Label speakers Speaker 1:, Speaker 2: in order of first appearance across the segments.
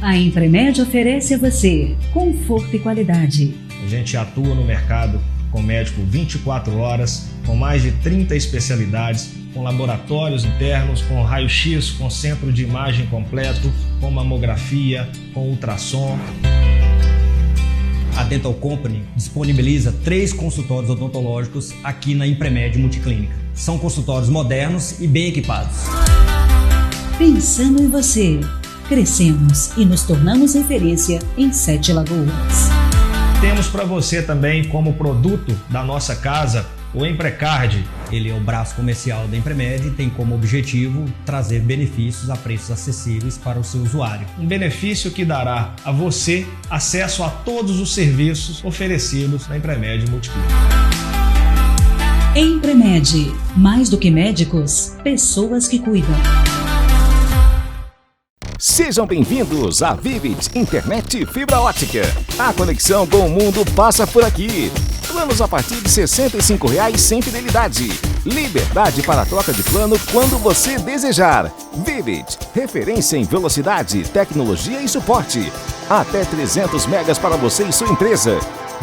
Speaker 1: A Impremed oferece a você conforto e qualidade.
Speaker 2: A gente atua no mercado com médico 24 horas, com mais de 30 especialidades, com laboratórios internos, com raio-x, com centro de imagem completo, com mamografia, com ultrassom.
Speaker 3: A Dental Company disponibiliza 3 consultórios odontológicos aqui na Impremed Multiclínica. São consultórios modernos e bem equipados.
Speaker 1: Pensando em você, crescemos e nos tornamos referência em 7 Lagoas.
Speaker 2: Temos para você também, como produto da nossa casa, o Emprecard.
Speaker 3: Ele é o braço comercial da Impremed e tem como objetivo trazer benefícios a preços acessíveis para o seu usuário.
Speaker 2: Um benefício que dará a você acesso a todos os serviços oferecidos na Impremed Multiclínica.
Speaker 1: Impremed, mais do que médicos, pessoas que cuidam.
Speaker 4: Sejam bem-vindos à Vivid Internet Fibra Ótica. A conexão com o mundo passa por aqui. Planos a partir de R$ 65,00 sem fidelidade. Liberdade para troca de plano quando você desejar. Vivid, referência em velocidade, tecnologia e suporte. Até 300 megas para você e sua empresa.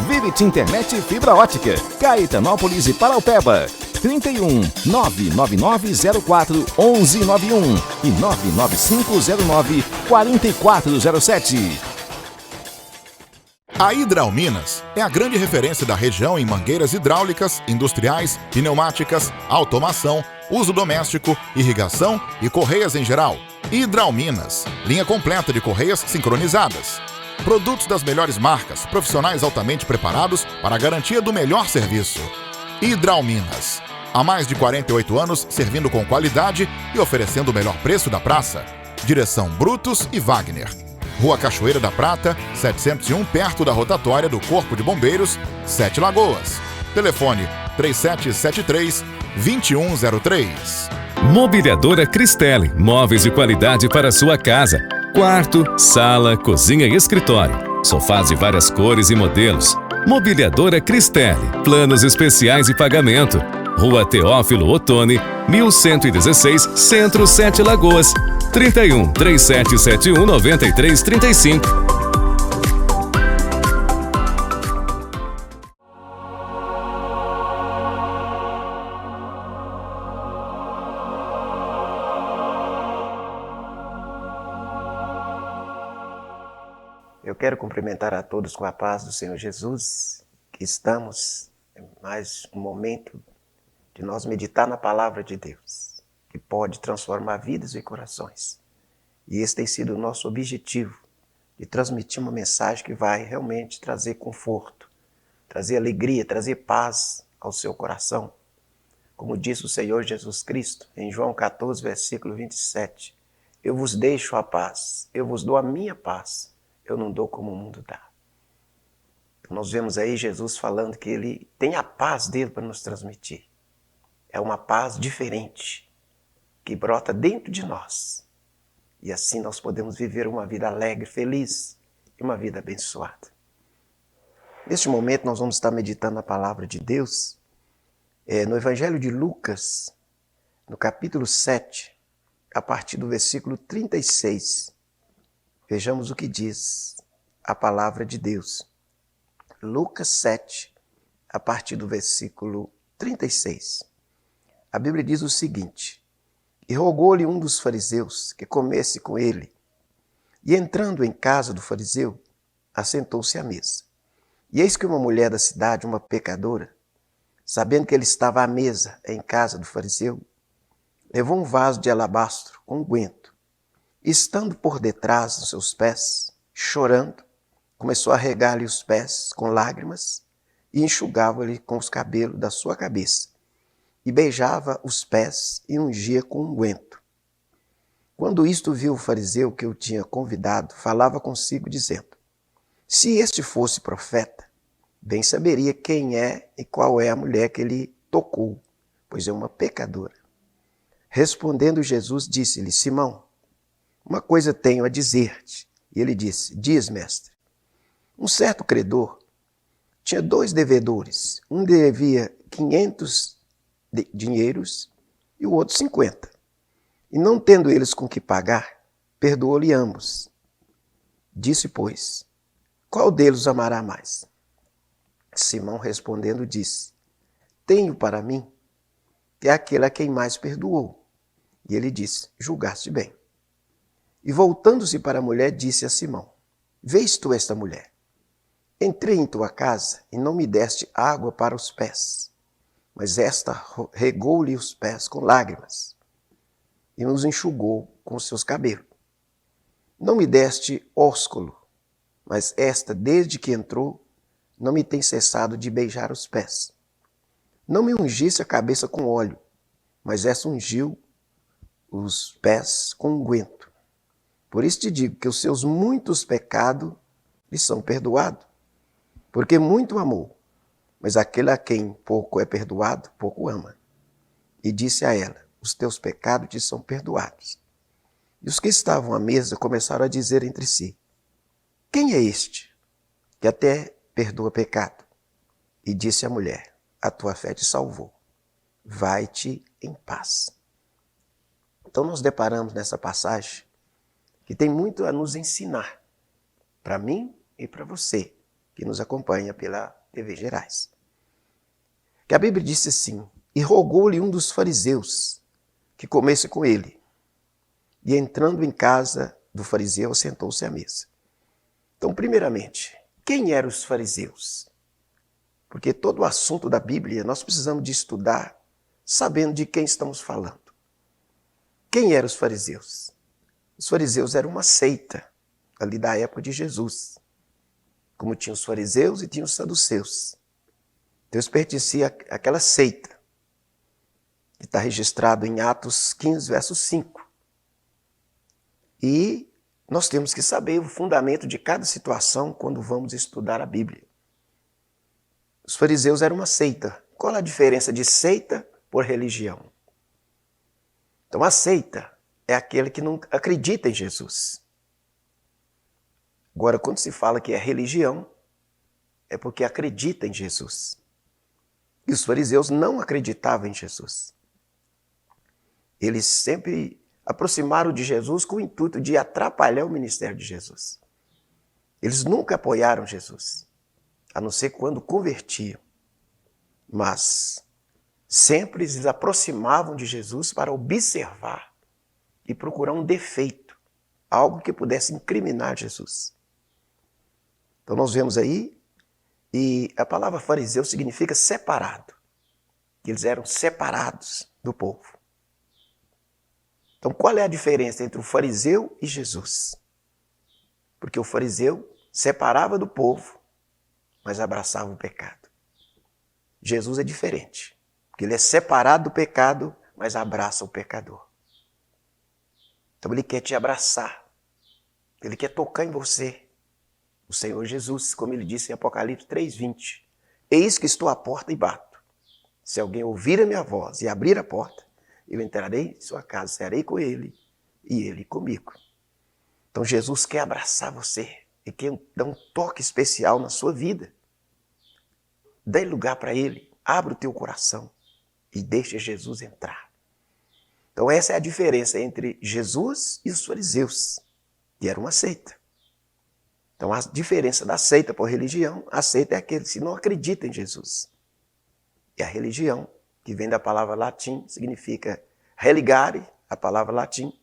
Speaker 4: Vivid Internet Fibra Ótica, Caetanópolis e Paraupeba. 31 99904 1191 e 99509 4407.
Speaker 5: A Hidralminas é a grande referência da região em mangueiras hidráulicas, industriais, pneumáticas, automação, uso doméstico, irrigação e correias em geral. Hidralminas, linha completa de correias sincronizadas. Produtos das melhores marcas, profissionais altamente preparados para a garantia do melhor serviço. Hidralminas, há mais de 48 anos servindo com qualidade e oferecendo o melhor preço da praça. Direção Brutus e Wagner. Rua Cachoeira da Prata, 701, perto da rotatória do Corpo de Bombeiros, 7 Lagoas. Telefone 3773-2103.
Speaker 6: Mobiliadora Cristelli, móveis de qualidade para sua casa. Quarto, sala, cozinha e escritório. Sofás de várias cores e modelos. Mobiliadora Cristelli, planos especiais e pagamento. Rua Teófilo Otoni, 1116, Centro 7 Lagoas. 31 3771 9335.
Speaker 7: Eu quero cumprimentar a todos com a paz do Senhor Jesus, que estamos em mais um momento de nós meditar na palavra de Deus, que pode transformar vidas e corações. E esse tem sido o nosso objetivo, de transmitir uma mensagem que vai realmente trazer conforto, trazer alegria, trazer paz ao seu coração. Como disse o Senhor Jesus Cristo, em João 14, versículo 27, eu vos deixo a paz, eu vos dou a minha paz, eu não dou como o mundo dá. Então nós vemos aí Jesus falando que ele tem a paz dele para nos transmitir. É uma paz diferente, que brota dentro de nós. E assim nós podemos viver uma vida alegre, feliz e uma vida abençoada. Neste momento nós vamos estar meditando a palavra de Deus no Evangelho de Lucas, no capítulo 7, a partir do versículo 36. Vejamos o que diz a palavra de Deus. Lucas 7, a partir do versículo 36. A Bíblia diz o seguinte: E rogou-lhe um dos fariseus que comesse com ele. E entrando em casa do fariseu, assentou-se à mesa. E eis que uma mulher da cidade, uma pecadora, sabendo que ele estava à mesa em casa do fariseu, levou um vaso de alabastro com unguento. Estando por detrás dos seus pés, chorando, começou a regar-lhe os pés com lágrimas e enxugava-lhe com os cabelos da sua cabeça. E beijava os pés e ungia com unguento. Quando isto viu o fariseu que o tinha convidado, falava consigo dizendo: Se este fosse profeta, bem saberia quem é e qual é a mulher que ele tocou, pois é uma pecadora. Respondendo Jesus, disse-lhe: Simão, uma coisa tenho a dizer-te. E ele disse: Diz, mestre. Um certo credor tinha 2 devedores. Um devia 500 dinheiros e o outro 50. E não tendo eles com que pagar, perdoou-lhe ambos. Disse, pois, qual deles amará mais? Simão respondendo disse, tenho para mim que é aquele a quem mais perdoou. E ele disse, julgaste bem. E voltando-se para a mulher, disse a Simão, vês tu esta mulher? Entrei em tua casa e não me deste água para os pés, mas esta regou-lhe os pés com lágrimas e nos enxugou com os seus cabelos. Não me deste ósculo, mas esta, desde que entrou, não me tem cessado de beijar os pés. Não me ungiste a cabeça com óleo, mas esta ungiu os pés com unguento. Por isso te digo que os seus muitos pecados lhe são perdoados, porque muito amou, mas aquele a quem pouco é perdoado, pouco ama. E disse a ela, os teus pecados te são perdoados. E os que estavam à mesa começaram a dizer entre si, quem é este que até perdoa pecado? E disse a mulher, a tua fé te salvou, vai-te em paz. Então nós deparamos nessa passagem que tem muito a nos ensinar, para mim e para você, que nos acompanha pela TV Gerais. Que a Bíblia disse assim, e rogou-lhe um dos fariseus que comesse com ele. E entrando em casa do fariseu, sentou-se à mesa. Então, primeiramente, quem eram os fariseus? Porque todo o assunto da Bíblia nós precisamos de estudar sabendo de quem estamos falando. Quem eram os fariseus? Os fariseus eram uma seita ali da época de Jesus. Como tinha os fariseus e tinha os saduceus. Deus pertencia àquela seita, que está registrado em Atos 15, verso 5. E nós temos que saber o fundamento de cada situação quando vamos estudar a Bíblia. Os fariseus eram uma seita. Qual a diferença de seita por religião? Então a seita é aquele que não acredita em Jesus. Agora, quando se fala que é religião, é porque acredita em Jesus. E os fariseus não acreditavam em Jesus. Eles sempre aproximaram de Jesus com o intuito de atrapalhar o ministério de Jesus. Eles nunca apoiaram Jesus, a não ser quando convertiam. Mas sempre eles aproximavam de Jesus para observar e procurar um defeito, algo que pudesse incriminar Jesus. Então nós vemos aí, e a palavra fariseu significa separado. Eles eram separados do povo. Então qual é a diferença entre o fariseu e Jesus? Porque o fariseu separava do povo, mas abraçava o pecado. Jesus é diferente, porque ele é separado do pecado, mas abraça o pecador. Então ele quer te abraçar, ele quer tocar em você. O Senhor Jesus, como ele disse em Apocalipse 3:20, eis que estou à porta e bato. Se alguém ouvir a minha voz e abrir a porta, eu entrarei em sua casa, serei com ele e ele comigo. Então Jesus quer abraçar você e quer dar um toque especial na sua vida. Dê lugar para ele, abra o teu coração e deixe Jesus entrar. Então essa é a diferença entre Jesus e os fariseus, que era uma seita. Então a diferença da seita por religião, a seita é aquele que não acredita em Jesus. E a religião, que vem da palavra latim, significa religare, a palavra latim.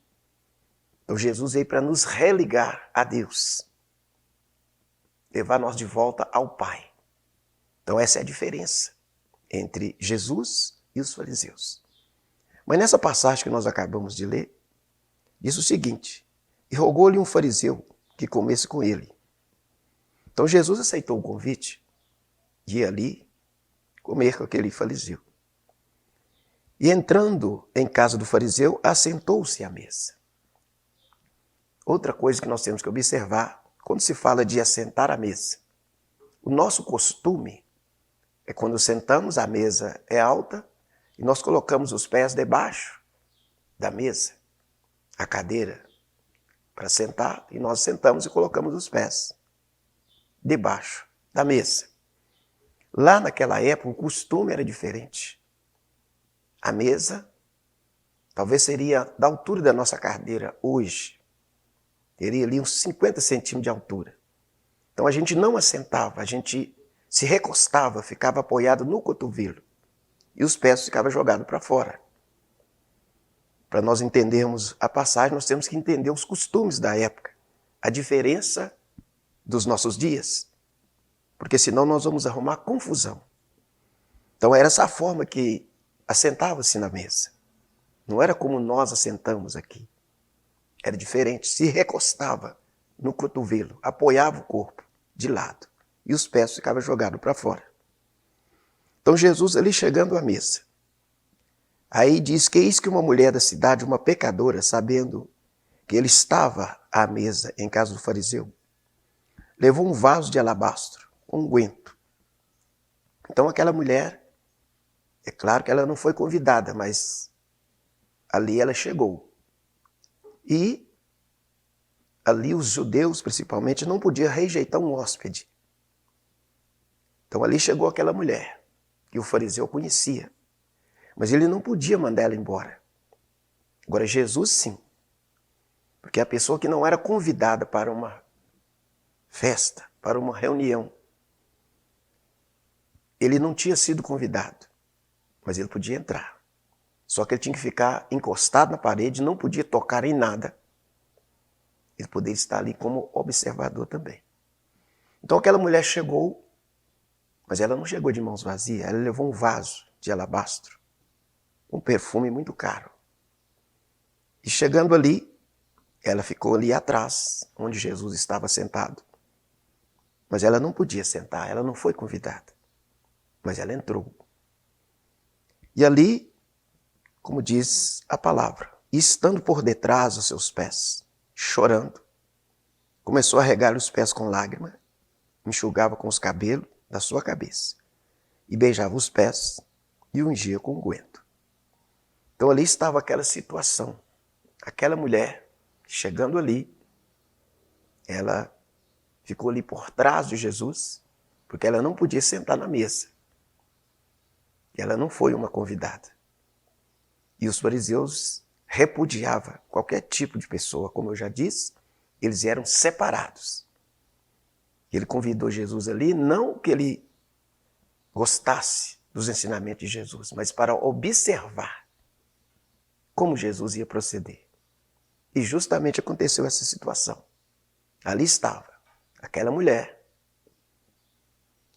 Speaker 7: Então Jesus veio para nos religar a Deus, levar nós de volta ao Pai. Então essa é a diferença entre Jesus e os fariseus. Mas nessa passagem que nós acabamos de ler, diz o seguinte, e rogou-lhe um fariseu que comesse com ele. Então Jesus aceitou o convite de ir ali comer com aquele fariseu. E entrando em casa do fariseu, assentou-se à mesa. Outra coisa que nós temos que observar, quando se fala de assentar à mesa, o nosso costume é quando sentamos, a mesa é alta e nós colocamos os pés debaixo da mesa, a cadeira, para sentar, e nós sentamos e colocamos os pés debaixo da mesa. Lá naquela época o costume era diferente. A mesa talvez seria da altura da nossa cadeira hoje. teria ali uns 50 centímetros de altura. Então a gente não assentava, a gente se recostava, ficava apoiado no cotovelo e os pés ficavam jogados para fora. Para nós entendermos a passagem, nós temos que entender os costumes da época, a diferença dos nossos dias, porque senão nós vamos arrumar confusão. Então era essa a forma que assentava-se na mesa. Não era como nós assentamos aqui. Era diferente, se recostava no cotovelo, apoiava o corpo de lado e os pés ficavam jogados para fora. Então Jesus ali chegando à mesa, aí diz que eis que uma mulher da cidade, uma pecadora, sabendo que ele estava à mesa em casa do fariseu, levou um vaso de alabastro, um unguento. Então aquela mulher, é claro que ela não foi convidada, mas ali ela chegou. E ali os judeus, principalmente, não podiam rejeitar um hóspede. Então ali chegou aquela mulher, que o fariseu conhecia. Mas ele não podia mandar ela embora. Agora Jesus sim. Porque a pessoa que não era convidada para uma festa, para uma reunião, ele não tinha sido convidado, mas ele podia entrar. Só que ele tinha que ficar encostado na parede, não podia tocar em nada. Ele poderia estar ali como observador também. Então aquela mulher chegou, mas ela não chegou de mãos vazias, ela levou um vaso de alabastro, um perfume muito caro. E chegando ali, ela ficou ali atrás, onde Jesus estava sentado. Mas ela não podia sentar, ela não foi convidada. Mas ela entrou. E ali, como diz a palavra, estando por detrás dos seus pés, chorando, começou a regar os pés com lágrima, enxugava com os cabelos da sua cabeça, e beijava os pés e ungia com unguento. Então ali estava aquela situação. Aquela mulher, chegando ali, ela ficou ali por trás de Jesus, porque ela não podia sentar na mesa. Ela não foi uma convidada. E os fariseus repudiavam qualquer tipo de pessoa. Como eu já disse, eles eram separados. Ele convidou Jesus ali, não que ele gostasse dos ensinamentos de Jesus, mas para observar como Jesus ia proceder. E justamente aconteceu essa situação. Ali estava aquela mulher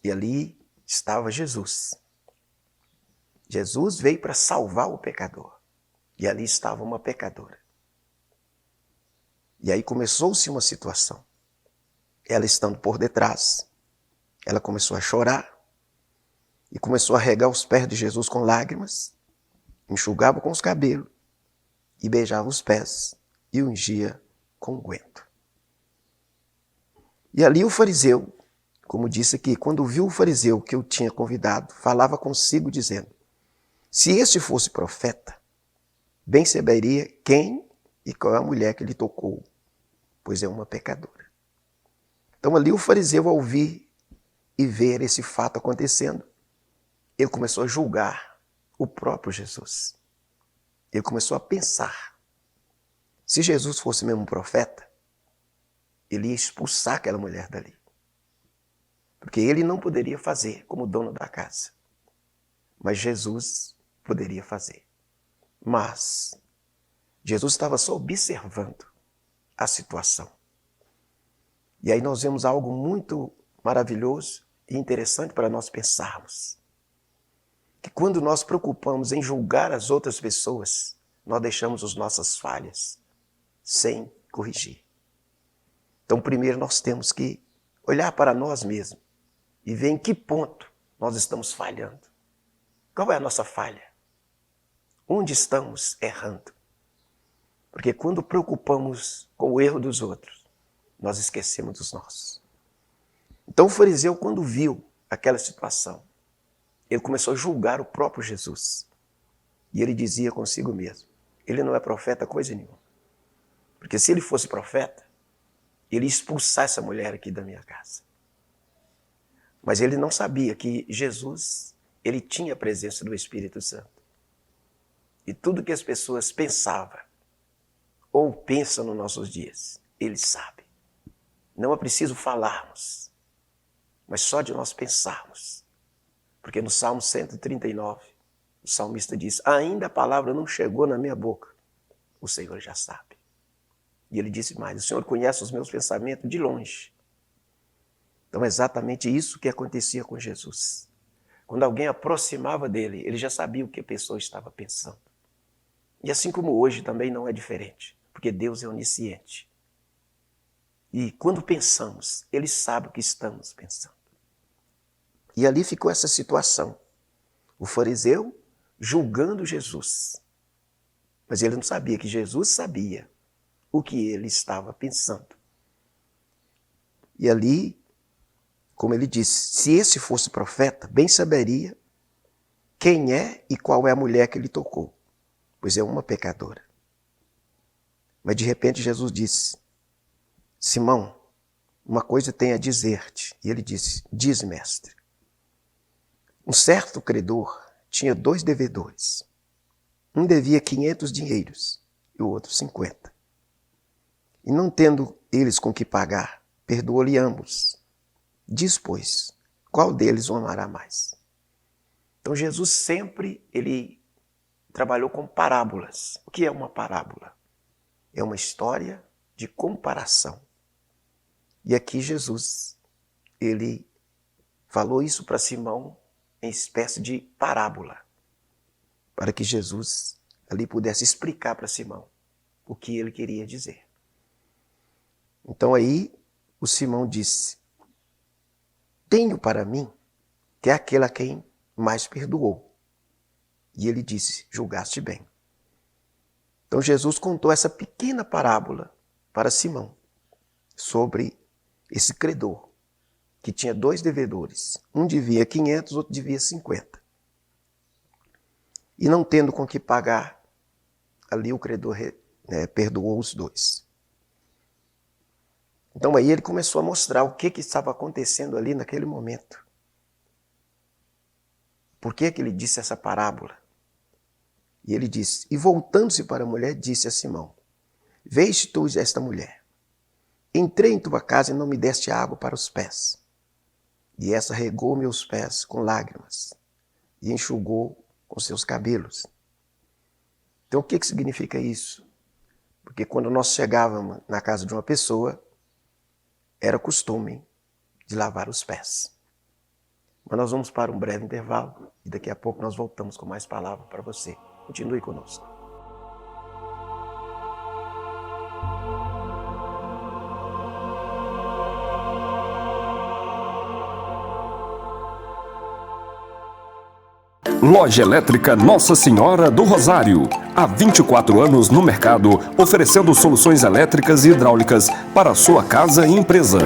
Speaker 7: e ali estava Jesus. Jesus veio para salvar o pecador. E ali estava uma pecadora. E aí começou-se uma situação. Ela estando por detrás, ela começou a chorar e começou a regar os pés de Jesus com lágrimas, enxugava com os cabelos e beijava os pés e ungia com unguento. E ali o fariseu, como disse aqui, quando viu o fariseu que eu tinha convidado, falava consigo dizendo, se este fosse profeta, bem saberia quem e qual é a mulher que lhe tocou, pois é uma pecadora. Então ali o fariseu, ao ouvir e ver esse fato acontecendo, ele começou a julgar o próprio Jesus. Ele começou a pensar, se Jesus fosse mesmo um profeta, ele ia expulsar aquela mulher dali. Porque ele não poderia fazer como dono da casa. Mas Jesus poderia fazer. Mas Jesus estava só observando a situação. E aí nós vemos algo muito maravilhoso e interessante para nós pensarmos. Que quando nós preocupamos em julgar as outras pessoas, nós deixamos as nossas falhas sem corrigir. Então primeiro nós temos que olhar para nós mesmos e ver em que ponto nós estamos falhando. Qual é a nossa falha? Onde estamos errando? Porque quando preocupamos com o erro dos outros, nós esquecemos dos nossos. Então o fariseu, quando viu aquela situação, ele começou a julgar o próprio Jesus. E ele dizia consigo mesmo, ele não é profeta coisa nenhuma. Porque se ele fosse profeta, ele ia expulsar essa mulher aqui da minha casa. Mas ele não sabia que Jesus, ele tinha a presença do Espírito Santo. E tudo que as pessoas pensavam ou pensam nos nossos dias, Ele sabe. Não é preciso falarmos, mas só de nós pensarmos. Porque no Salmo 139, o salmista diz, ainda a palavra não chegou na minha boca, o Senhor já sabe. E ele disse mais, o Senhor conhece os meus pensamentos de longe. Então é exatamente isso que acontecia com Jesus. Quando alguém aproximava dele, ele já sabia o que a pessoa estava pensando. E assim como hoje também não é diferente, porque Deus é onisciente. E quando pensamos, Ele sabe o que estamos pensando. E ali ficou essa situação. O fariseu julgando Jesus. Mas ele não sabia que Jesus sabia o que ele estava pensando. E ali, como ele disse, se esse fosse profeta, bem saberia quem é e qual é a mulher que ele tocou, pois é uma pecadora. Mas de repente Jesus disse, Simão, uma coisa tenho a dizer-te. E ele disse, diz, mestre. Um certo credor tinha 2 devedores. Um devia 500 dinheiros e o outro 50. E não tendo eles com que pagar, perdoou-lhe ambos. Diz, pois, qual deles o amará mais? Então Jesus sempre ele trabalhou com parábolas. O que é uma parábola? É uma história de comparação. E aqui Jesus, ele falou isso para Simão em espécie de parábola, para que Jesus ali pudesse explicar para Simão o que ele queria dizer. Então aí o Simão disse, tenho para mim que é aquele a quem mais perdoou. E ele disse, julgaste bem. Então Jesus contou essa pequena parábola para Simão sobre esse credor, que tinha 2 devedores. Um devia 500, outro devia 50. E não tendo com que pagar, ali o credor perdoou os 2. Então aí ele começou a mostrar o que estava acontecendo ali naquele momento. Por que ele disse essa parábola? E ele disse, e voltando-se para a mulher, disse a Simão, vês tu esta mulher? Entrei em tua casa e não me deste água para os pés. E essa regou meus pés com lágrimas e enxugou com seus cabelos. Então o que significa isso? Porque quando nós chegávamos na casa de uma pessoa, era costume de lavar os pés. Mas nós vamos para um breve intervalo e daqui a pouco nós voltamos com mais palavra para você. Continue conosco.
Speaker 8: Loja Elétrica Nossa Senhora do Rosário. Há 24 anos no mercado, oferecendo soluções elétricas e hidráulicas para a sua casa e empresa,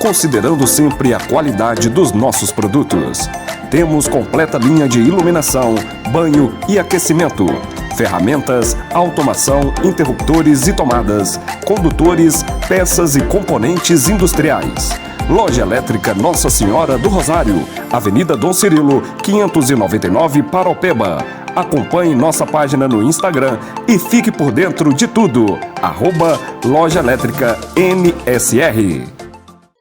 Speaker 8: considerando sempre a qualidade dos nossos produtos. Temos completa linha de iluminação, banho e aquecimento, ferramentas, automação, interruptores e tomadas, condutores, peças e componentes industriais. Loja Elétrica Nossa Senhora do Rosário, Avenida Dom Cirilo, 599, Paraupeba. Acompanhe nossa página no Instagram e fique por dentro de tudo. @Loja Elétrica NSR.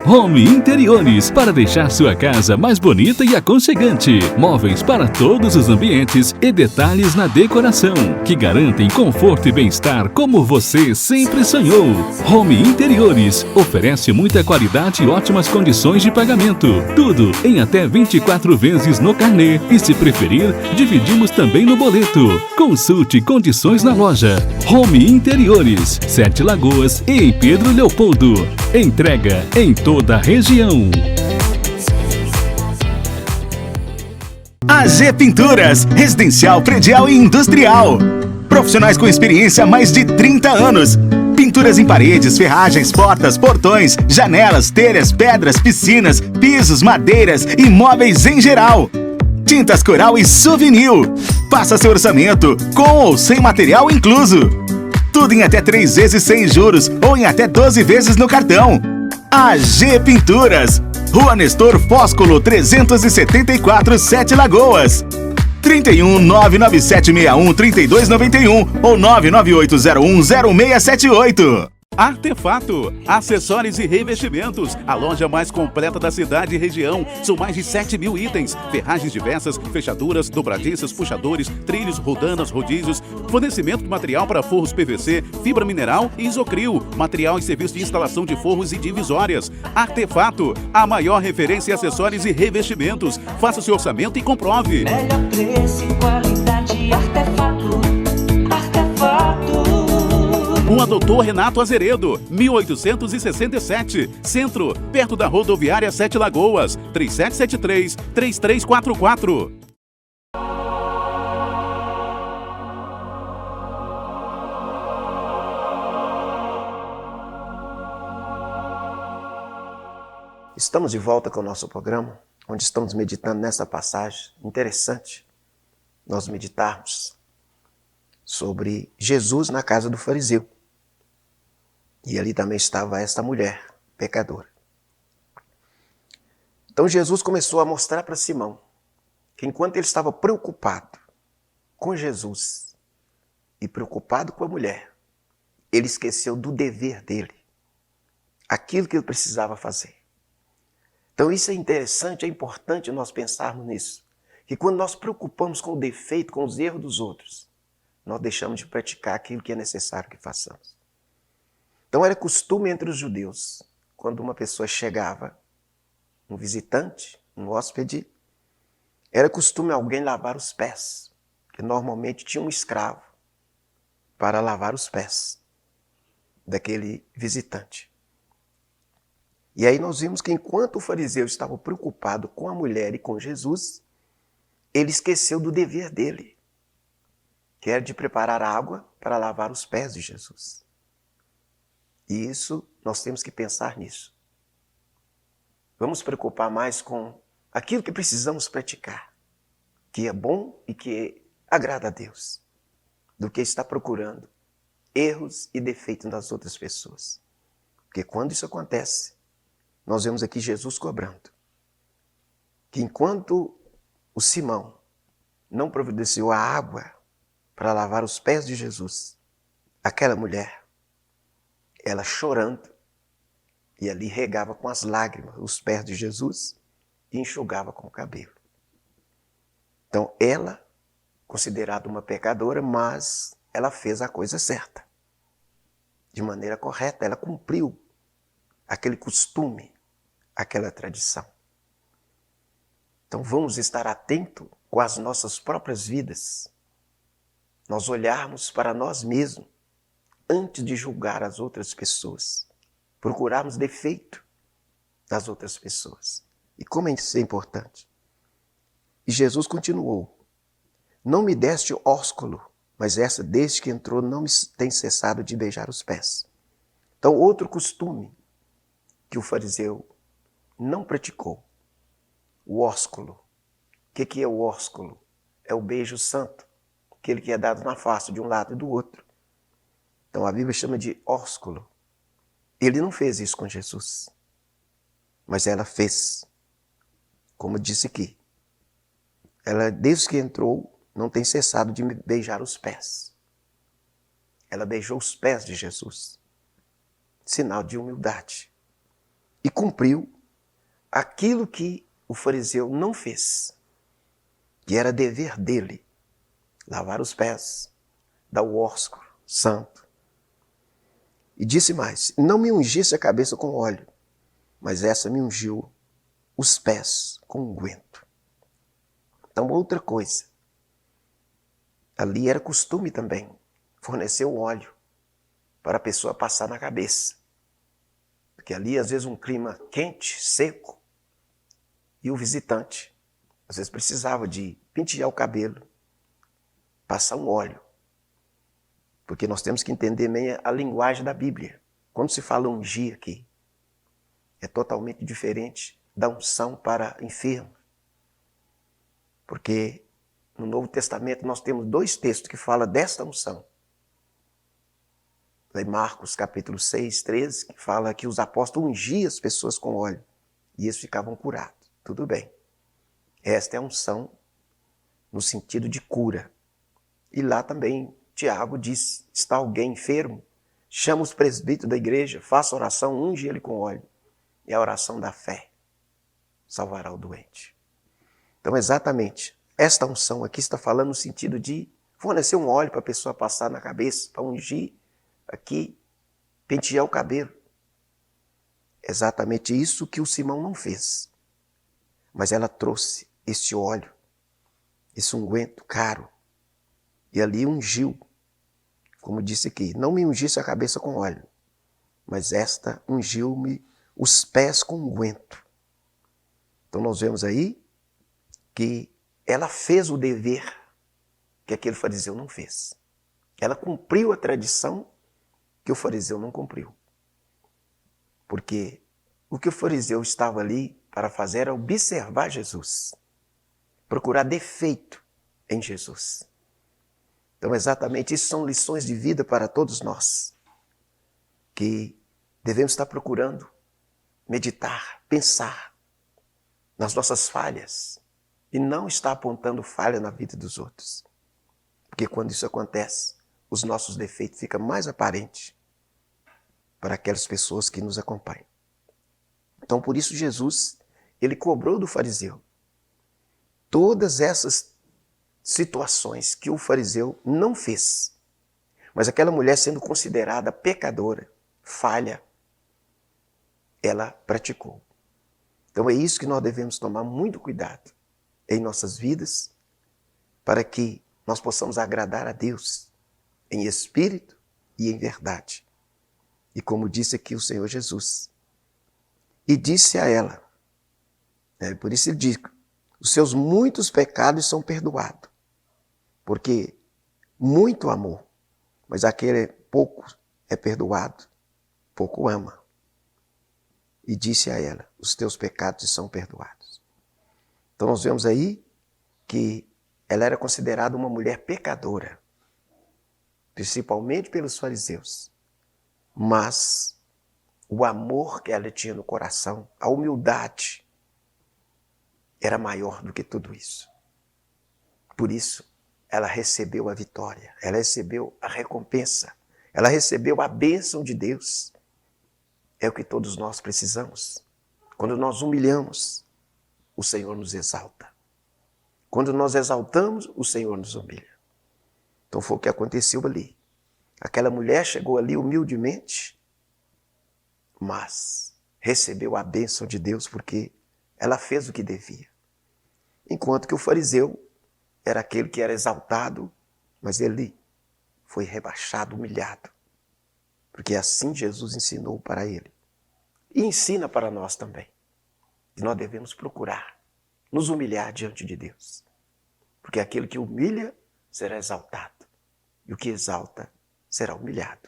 Speaker 6: Home Interiores, para deixar sua casa mais bonita e aconchegante. Móveis para todos os ambientes e detalhes na decoração, que garantem conforto e bem-estar como você sempre sonhou. Home Interiores oferece muita qualidade e ótimas condições de pagamento. Tudo em até 24 vezes no carnê e, se preferir, dividimos também no boleto. Consulte condições na loja. Home Interiores, 7 Lagoas e em Pedro Leopoldo. Entrega em toda a região.
Speaker 9: AG Pinturas, residencial, predial e industrial. Profissionais com experiência há mais de 30 anos. Pinturas em paredes, ferragens, portas, portões, janelas, telhas, pedras, piscinas, pisos, madeiras e móveis em geral. Tintas Coral e Souvenir. Faça seu orçamento, com ou sem material incluso. Tudo em até 3 vezes sem juros ou em até 12 vezes no cartão. AG Pinturas, Rua Nestor Fósculo 374, 7 Lagoas. 31 99761 3291 ou 99801 0678.
Speaker 10: Artefato, acessórios e revestimentos, a loja mais completa da cidade e região. São mais de 7.000 itens, ferragens diversas, fechaduras, dobradiças, puxadores, trilhos, rodanas, rodízios, fornecimento de material para forros PVC, fibra mineral e isocril, material e serviço de instalação de forros e divisórias. Artefato, a maior referência em acessórios e revestimentos. Faça seu orçamento e comprove.
Speaker 11: Melhor preço e qualidade, Artefato, Artefato.
Speaker 10: Rua Doutor Renato Azeredo, 1867, Centro, perto da rodoviária 7 Lagoas, 3773-3344.
Speaker 7: Estamos de volta com o nosso programa, onde estamos meditando nessa passagem. Interessante nós meditarmos sobre Jesus na casa do fariseu. E ali também estava esta mulher pecadora. Então Jesus começou a mostrar para Simão que enquanto ele estava preocupado com Jesus e preocupado com a mulher, ele esqueceu do dever dele, aquilo que ele precisava fazer. Então isso é interessante, é importante nós pensarmos nisso, que quando nós preocupamos com o defeito, com os erros dos outros, nós deixamos de praticar aquilo que é necessário que façamos. Então era costume entre os judeus, quando uma pessoa chegava, um visitante, um hóspede, era costume alguém lavar os pés, que normalmente tinha um escravo para lavar os pés daquele visitante. E aí nós vimos que enquanto o fariseu estava preocupado com a mulher e com Jesus, ele esqueceu do dever dele, que era de preparar água para lavar os pés de Jesus. E isso, nós temos que pensar nisso. Vamos preocupar mais com aquilo que precisamos praticar, que é bom e que agrada a Deus, do que estar procurando erros e defeitos das outras pessoas. Porque quando isso acontece, nós vemos aqui Jesus cobrando que enquanto o Simão não providenciou a água para lavar os pés de Jesus, aquela mulher, ela chorando, e ali regava com as lágrimas os pés de Jesus e enxugava com o cabelo. Então ela, considerada uma pecadora, mas ela fez a coisa certa, de maneira correta, ela cumpriu aquele costume, aquela tradição. Então vamos estar atentos com as nossas próprias vidas, nós olharmos para nós mesmos antes de julgar as outras pessoas, procurarmos defeito nas outras pessoas. E como isso é importante? E Jesus continuou: não me deste ósculo, mas essa desde que entrou não me tem cessado de beijar os pés. Então outro costume que o fariseu não praticou, o ósculo. O que é o ósculo? É o beijo santo, aquele que é dado na face de um lado e do outro. Então a Bíblia chama de ósculo. Ele não fez isso com Jesus, mas ela fez, como disse aqui. Ela, desde que entrou, não tem cessado de beijar os pés. Ela beijou os pés de Jesus, sinal de humildade. E cumpriu aquilo que o fariseu não fez, que era dever dele, lavar os pés, dar o ósculo santo. E disse mais: não me ungisse a cabeça com óleo, mas essa me ungiu os pés com unguento. Então outra coisa, ali era costume também fornecer o óleo para a pessoa passar na cabeça. Porque ali às vezes um clima quente, seco, e o visitante às vezes precisava de pentear o cabelo, passar um óleo. Porque nós temos que entender bem a linguagem da Bíblia. Quando se fala ungir aqui, é totalmente diferente da unção para enfermo. Porque no Novo Testamento nós temos 2 textos que falam desta unção. Em Marcos capítulo 6, 13, que fala que os apóstolos ungiam as pessoas com óleo e eles ficavam curados. Tudo bem. Esta é a unção no sentido de cura. E lá também Tiago diz: está alguém enfermo? chama os presbíteros da igreja, faça oração, unge ele com óleo. E a oração da fé salvará o doente. Então, exatamente, esta unção aqui está falando no sentido de fornecer um óleo para a pessoa passar na cabeça, para ungir aqui, pentear o cabelo. Exatamente isso que o Simão não fez. Mas ela trouxe esse óleo, esse unguento caro, e ali ungiu, como disse aqui, não me ungisse a cabeça com óleo, mas esta ungiu-me os pés com unguento. Então nós vemos aí que ela fez o dever que aquele fariseu não fez. Ela cumpriu a tradição que o fariseu não cumpriu. Porque o que o fariseu estava ali para fazer era observar Jesus, procurar defeito em Jesus. Então, exatamente, isso são lições de vida para todos nós, que devemos estar procurando meditar, pensar nas nossas falhas e não estar apontando falha na vida dos outros. Porque quando isso acontece, os nossos defeitos ficam mais aparentes para aquelas pessoas que nos acompanham. Então, por isso, Jesus, ele cobrou do fariseu todas essas situações que o fariseu não fez. Mas aquela mulher, sendo considerada pecadora, falha, ela praticou. Então é isso que nós devemos tomar muito cuidado em nossas vidas, para que nós possamos agradar a Deus em espírito e em verdade. E como disse aqui o Senhor Jesus, e disse a ela, por isso ele diz, os seus muitos pecados são perdoados, porque muito amor, mas aquele pouco é perdoado, pouco ama. E disse a ela, os teus pecados são perdoados. Então nós vemos aí que ela era considerada uma mulher pecadora, principalmente pelos fariseus. Mas o amor que ela tinha no coração, a humildade, era maior do que tudo isso. Por isso, ela recebeu a vitória, ela recebeu a recompensa, ela recebeu a bênção de Deus. É o que todos nós precisamos. Quando nós humilhamos, o Senhor nos exalta. Quando nós exaltamos, o Senhor nos humilha. Então foi o que aconteceu ali. Aquela mulher chegou ali humildemente, mas recebeu a bênção de Deus porque ela fez o que devia. Enquanto que o fariseu era aquele que era exaltado, mas ele foi rebaixado, humilhado. Porque assim Jesus ensinou para ele. E ensina para nós também. E nós devemos procurar nos humilhar diante de Deus. Porque aquele que humilha será exaltado. E o que exalta será humilhado.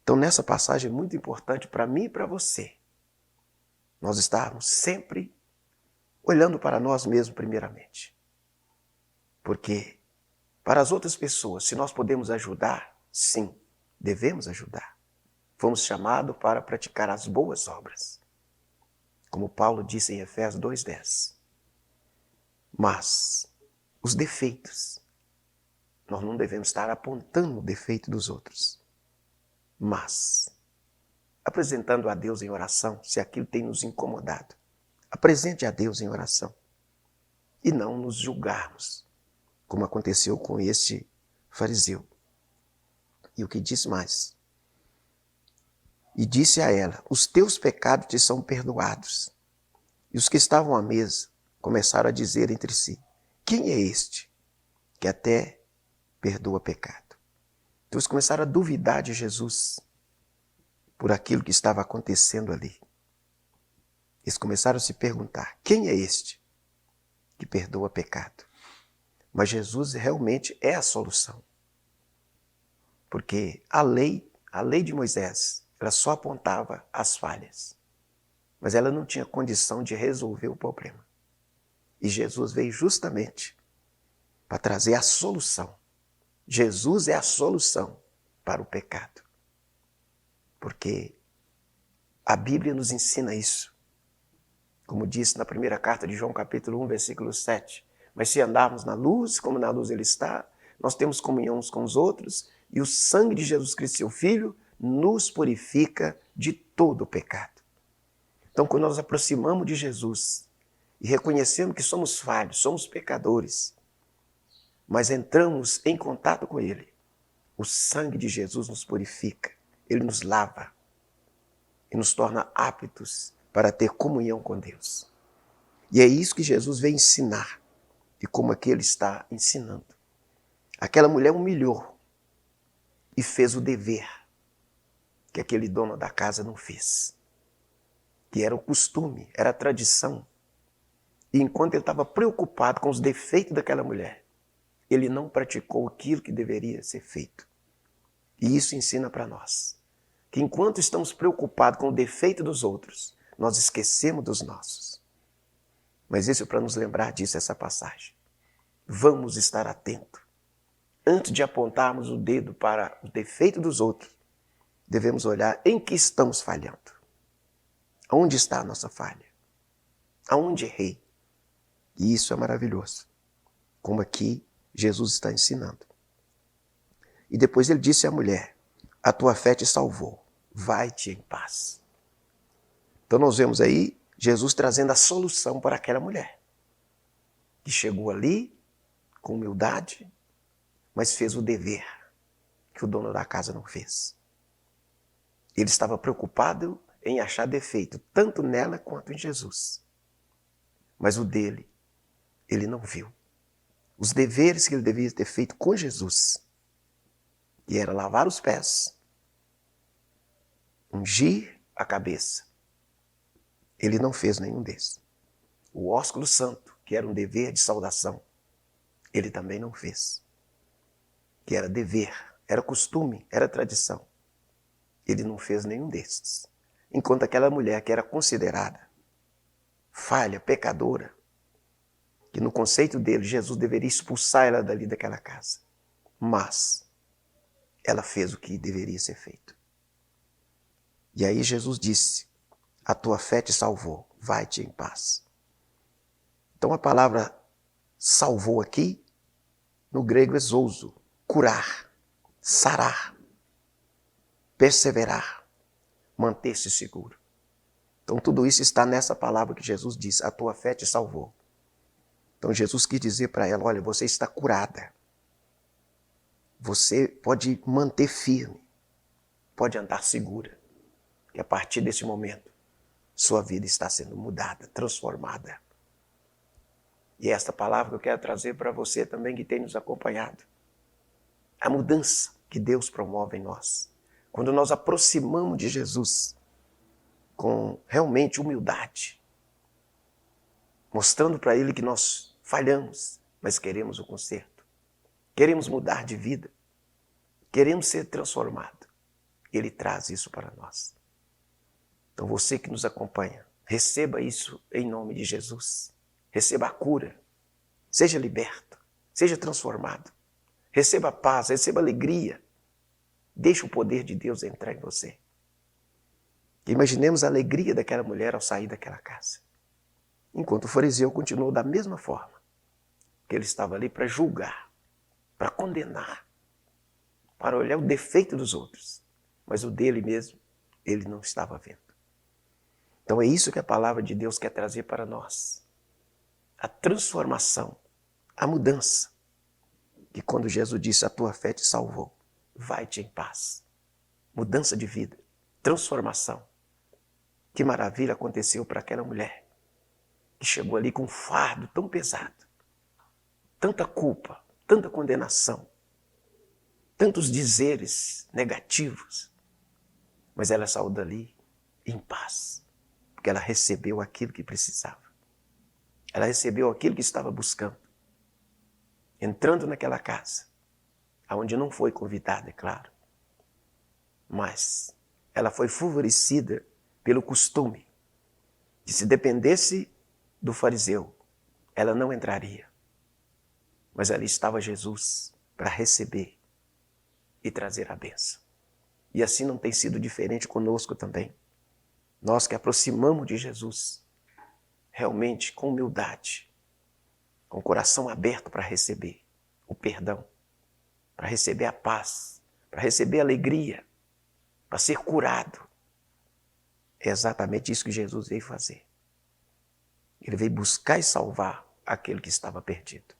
Speaker 7: Então nessa passagem é muito importante para mim e para você. Nós estarmos sempre olhando para nós mesmos primeiramente. Porque para as outras pessoas, se nós podemos ajudar, sim, devemos ajudar. Fomos chamados para praticar as boas obras. Como Paulo disse em Efésios 2:10. Mas os defeitos, nós não devemos estar apontando o defeito dos outros. Mas apresentando a Deus em oração, se aquilo tem nos incomodado. Apresente a Deus em oração. E não nos julgarmos, como aconteceu com este fariseu. E o que diz mais? E disse a ela, os teus pecados te são perdoados. E os que estavam à mesa começaram a dizer entre si, quem é este que até perdoa pecado? Então eles começaram a duvidar de Jesus por aquilo que estava acontecendo ali. Eles começaram a se perguntar, quem é este que perdoa pecado? Mas Jesus realmente é a solução. Porque a lei de Moisés, ela só apontava as falhas. Mas ela não tinha condição de resolver o problema. E Jesus veio justamente para trazer a solução. Jesus é a solução para o pecado. Porque a Bíblia nos ensina isso. Como disse na primeira carta de João, capítulo 1, versículo 7. Mas se andarmos na luz, como na luz ele está, nós temos comunhão uns com os outros, e o sangue de Jesus Cristo, seu Filho, nos purifica de todo o pecado. Então, quando nós nos aproximamos de Jesus e reconhecemos que somos falhos, somos pecadores, mas entramos em contato com Ele, o sangue de Jesus nos purifica, Ele nos lava e nos torna aptos para ter comunhão com Deus. E é isso que Jesus veio ensinar, e como aqui Ele está ensinando. Aquela mulher humilhou e fez o dever que aquele dono da casa não fez, que era o costume, era a tradição. E enquanto ele estava preocupado com os defeitos daquela mulher, ele não praticou aquilo que deveria ser feito. E isso ensina para nós, que enquanto estamos preocupados com o defeito dos outros, nós esquecemos dos nossos. Mas isso é para nos lembrar disso, essa passagem. Vamos estar atentos. Antes de apontarmos o dedo para o defeito dos outros, devemos olhar em que estamos falhando. Onde está a nossa falha? Aonde errei? E isso é maravilhoso, como aqui Jesus está ensinando. E depois ele disse à mulher, a tua fé te salvou, vai-te em paz. Então nós vemos aí Jesus trazendo a solução para aquela mulher, que chegou ali com humildade, mas fez o dever que o dono da casa não fez. Ele estava preocupado em achar defeito, tanto nela quanto em Jesus. Mas o dele, ele não viu. Os deveres que ele devia ter feito com Jesus, que era lavar os pés, ungir a cabeça, ele não fez nenhum desses. O ósculo santo, que era um dever de saudação, ele também não fez. Que era dever, era costume, era tradição. Ele não fez nenhum desses. Enquanto aquela mulher que era considerada falha, pecadora, que no conceito dele, Jesus deveria expulsar ela dali daquela casa. Mas ela fez o que deveria ser feito. E aí Jesus disse, a tua fé te salvou, vai-te em paz. Então a palavra salvou aqui, no grego é zouzo, curar, sarar, perseverar, manter-se seguro. Então tudo isso está nessa palavra que Jesus disse, a tua fé te salvou. Então Jesus quis dizer para ela, olha, você está curada. Você pode manter firme, pode andar segura. E a partir desse momento, sua vida está sendo mudada, transformada. E é esta palavra que eu quero trazer para você também que tem nos acompanhado. A mudança que Deus promove em nós. Quando nós aproximamos de Jesus com realmente humildade, mostrando para Ele que nós falhamos, mas queremos o conserto. Queremos mudar de vida. Queremos ser transformados. Ele traz isso para nós. Então você que nos acompanha, receba isso em nome de Jesus. Receba a cura. Seja liberto. Seja transformado. Receba a paz, receba a alegria. Deixe o poder de Deus entrar em você. Imaginemos a alegria daquela mulher ao sair daquela casa. Enquanto o fariseu continuou da mesma forma. Que ele estava ali para julgar, para condenar, para olhar o defeito dos outros. Mas o dele mesmo, ele não estava vendo. Então é isso que a palavra de Deus quer trazer para nós. A transformação, a mudança. Que quando Jesus disse, a tua fé te salvou, vai-te em paz. Mudança de vida, transformação. Que maravilha aconteceu para aquela mulher que chegou ali com um fardo tão pesado. Tanta culpa, tanta condenação, tantos dizeres negativos. Mas ela saiu dali em paz, porque ela recebeu aquilo que precisava. Ela recebeu aquilo que estava buscando. Entrando naquela casa, aonde não foi convidada, é claro. Mas ela foi favorecida pelo costume de se dependesse do fariseu, ela não entraria. Mas ali estava Jesus para receber e trazer a bênção. E assim não tem sido diferente conosco também. Nós que aproximamos de Jesus, realmente com humildade, com o coração aberto para receber o perdão, para receber a paz, para receber a alegria, para ser curado. É exatamente isso que Jesus veio fazer. Ele veio buscar e salvar aquele que estava perdido.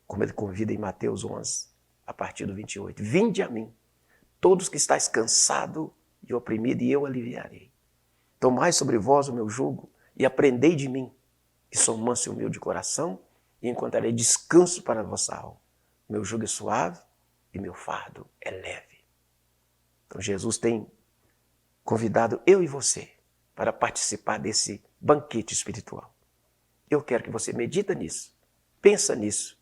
Speaker 7: Como ele convida em Mateus 11, a partir do 28. Vinde a mim, todos que estáis cansados e oprimidos, e eu aliviarei. Tomai sobre vós o meu jugo e aprendei de mim, que sou manso e humilde de coração, e encontrarei descanso para a vossa alma. Meu jugo é suave e meu fardo é leve. Então Jesus tem convidado eu e você para participar desse banquete espiritual. Eu quero que você medita nisso, pensa nisso,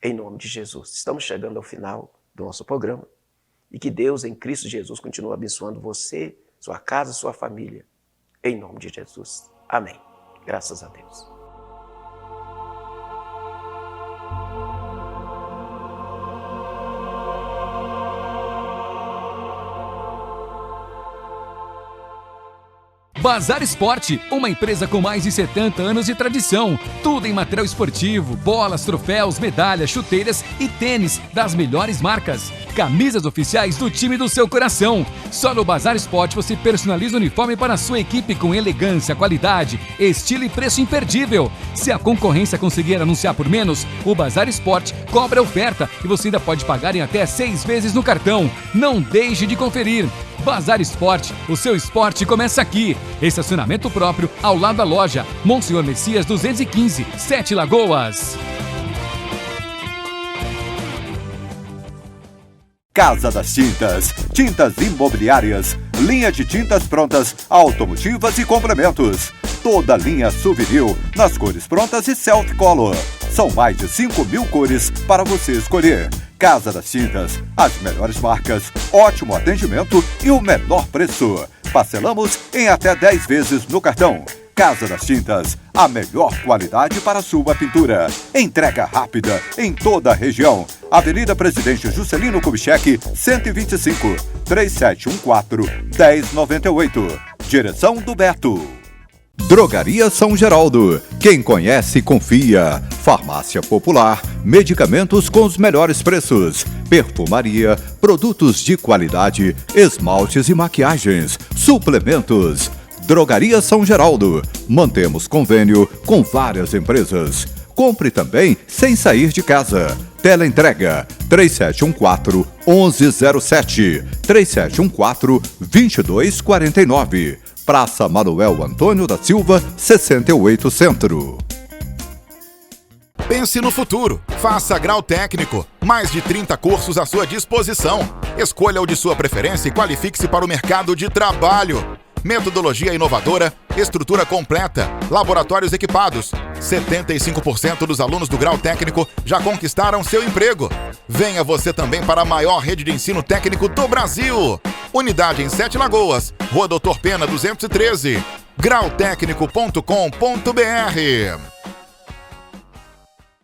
Speaker 7: em nome de Jesus. Estamos chegando ao final do nosso programa e que Deus em Cristo Jesus continue abençoando você, sua casa, sua família, em nome de Jesus. Amém. Graças a Deus.
Speaker 12: Bazar Esporte, uma empresa com mais de 70 anos de tradição. Tudo em material esportivo, bolas, troféus, medalhas, chuteiras e tênis das melhores marcas. Camisas oficiais do time do seu coração. Só no Bazar Esporte você personaliza o uniforme para a sua equipe com elegância, qualidade, estilo e preço imperdível. Se a concorrência conseguir anunciar por menos, o Bazar Esporte cobra a oferta e você ainda pode pagar em até 6 vezes no cartão. Não deixe de conferir. Bazar Esporte, o seu esporte começa aqui. Estacionamento próprio ao lado da loja. Monsenhor Messias 215, 7 Lagoas.
Speaker 13: Casa das Tintas, tintas imobiliárias, linha de tintas prontas, automotivas e complementos. Toda linha souvenir nas cores prontas e self-color. São mais de 5.000 cores para você escolher. Casa das Tintas, as melhores marcas, ótimo atendimento e o menor preço. Parcelamos em até 10 vezes no cartão. Casa das Tintas, a melhor qualidade para sua pintura. Entrega rápida em toda a região. Avenida Presidente Juscelino Kubitschek, 125, 3714-1098. Direção do Beto. Drogaria São Geraldo. Quem conhece, confia. Farmácia Popular, medicamentos com os melhores preços. Perfumaria, produtos de qualidade, esmaltes e maquiagens, suplementos. Drogaria São Geraldo. Mantemos convênio com várias empresas. Compre também sem sair de casa. Teleentrega 3714-1107, 3714-2249. Praça Manuel Antônio da Silva, 68 Centro.
Speaker 5: Pense no futuro. Faça grau técnico. Mais de 30 cursos à sua disposição. Escolha o de sua preferência e qualifique-se para o mercado de trabalho. Metodologia inovadora, estrutura completa, laboratórios equipados. 75% dos alunos do grau técnico já conquistaram seu emprego. Venha você também para a maior rede de ensino técnico do Brasil. Unidade em 7 Lagoas, Rua Doutor Pena 213. grautécnico.com.br